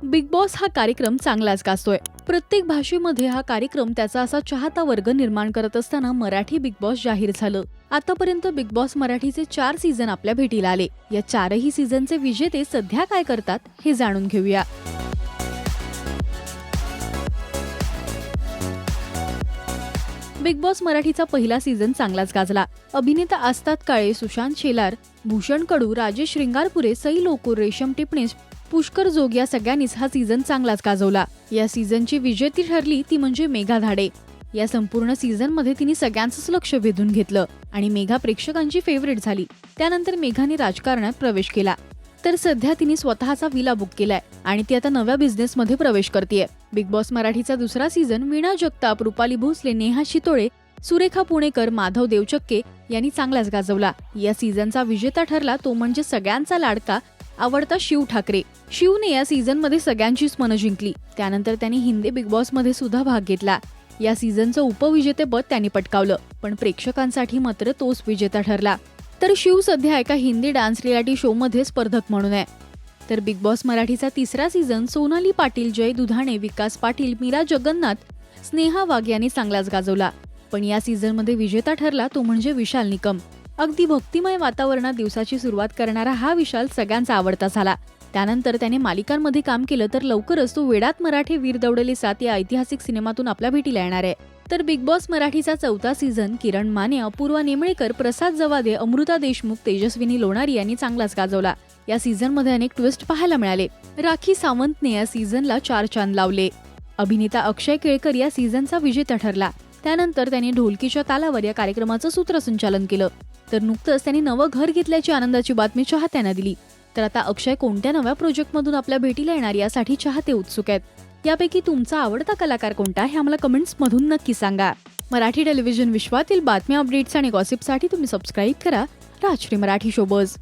Big boss हा कार्यक्रम चांगलाच गाजतोय. प्रत्येक भाषेमध्ये हा कार्यक्रम त्याचा असा चाहता वर्ग निर्माण करत असताना मराठी बिग बॉस जाहीर झालं. आतापर्यंत बिग बॉस मराठीचे 4 सीझन आपल्या भेटीला आले. या 4ही सीझनचे विजेते सध्या काय करतात हे जाणून घेऊया. बिग बॉस मराठीचा पहिला सीझन चांगलाच गाजला. अभिनेता आस्ताद काळे, सुशांत शेलार, भूषण कडू, राजेश श्रृंगारपुरे, सई लोकूर, रेशम टिपणीस, पुष्कर जोग या सगळ्यांनीच हा सीझन चांगलाच गाजवला. या सीझनची विजेती ठरली ती म्हणजे मेघा धाडे. या संपूर्ण सीझनमध्ये तिने सगळ्यांचंच लक्ष वेधून घेतलं आणि मेघा प्रेक्षकांची फेवरेट झाली. त्यानंतर मेघाने राजकारणात प्रवेश केला. तर सध्या तिने स्वतःचा विला बुक केलाय आणि ती आता नव्या बिझनेसमध्ये प्रवेश करतेय. बिग बॉस मराठीचा दुसरा सीझन वीणा जगताप, रुपाली भोसले, नेहा शितोळे, सुरेखा पुणेकर, माधव देवचक्के यांनी चांगलाच गाजवला. या सीझनचा विजेता ठरला तो म्हणजे सगळ्यांचा लाडका आवडता शिव ठाकरे. शिवने या सीझनमध्ये सगळ्यांचीच मनं जिंकली. त्यानंतर त्यांनी हिंदी बिग बॉस मध्ये सुद्धा भाग घेतला. या सीझनचं उपविजेतेपद त्यांनी पटकावलं, पण प्रेक्षकांसाठी मात्र तोच विजेता ठरला. तर शिव सध्या एका हिंदी डान्स रियालिटी शो मध्ये स्पर्धक म्हणून आहे. तर बिग बॉस मराठीचा तिसरा सीझन सोनाली पाटील, जय दुधाणे, विकास पाटील, मीरा जगन्नाथ, स्नेहा वाघ यांनी चांगलाच गाजवला. पण या सीझन मध्ये विजेता ठरला तो म्हणजे विशाल निकम. अगदी भक्तिमय वातावरणात दिवसाची सुरुवात करणारा हा विशाल सगळ्यांचा आवडता झाला. त्यानंतर त्याने मालिकांमध्ये काम केलं, तर लवकरच तो वेडात मराठी वीर दौडले 7 या ऐतिहासिक सिनेमातून आपल्या भेटीला येणार आहे. तर बिग बॉस मराठीचा चौथा सीझन किरण माने, अपूर्वा नेमळेकर, प्रसाद जवादे, अमृता देशमुख, तेजस्विनी लोणारी यांनी चांगलाच गाजवला. या सीझनमध्ये अनेक ट्विस्ट पाहायला मिळाले. राखी सावंतने या सीझनला 4 चांद लावले. अभिनेता अक्षय केळकर या सीझनचा विजेता ठरला. त्यानंतर त्याने ढोलकीच्या तालावर या कार्यक्रमाचं सूत्रसंचालन केलं. तर नुकतंच त्यांनी नवं घर घेतल्याची आनंदाची बातमी चाहत्यांना दिली. तर आता अक्षय कोणत्या नव्या प्रोजेक्टमधून आपल्या भेटीला येणार यासाठी चाहते उत्सुक आहेत. यापैकी तुमचा आवडता कलाकार कोणता हे आम्हाला कमेंट्स मधून नक्की सांगा. मराठी टेलिव्हिजन विश्वातील बातम्या, अपडेट्स आणि गॉसिपसाठी तुम्ही सबस्क्राईब करा राजश्री मराठी शोबज.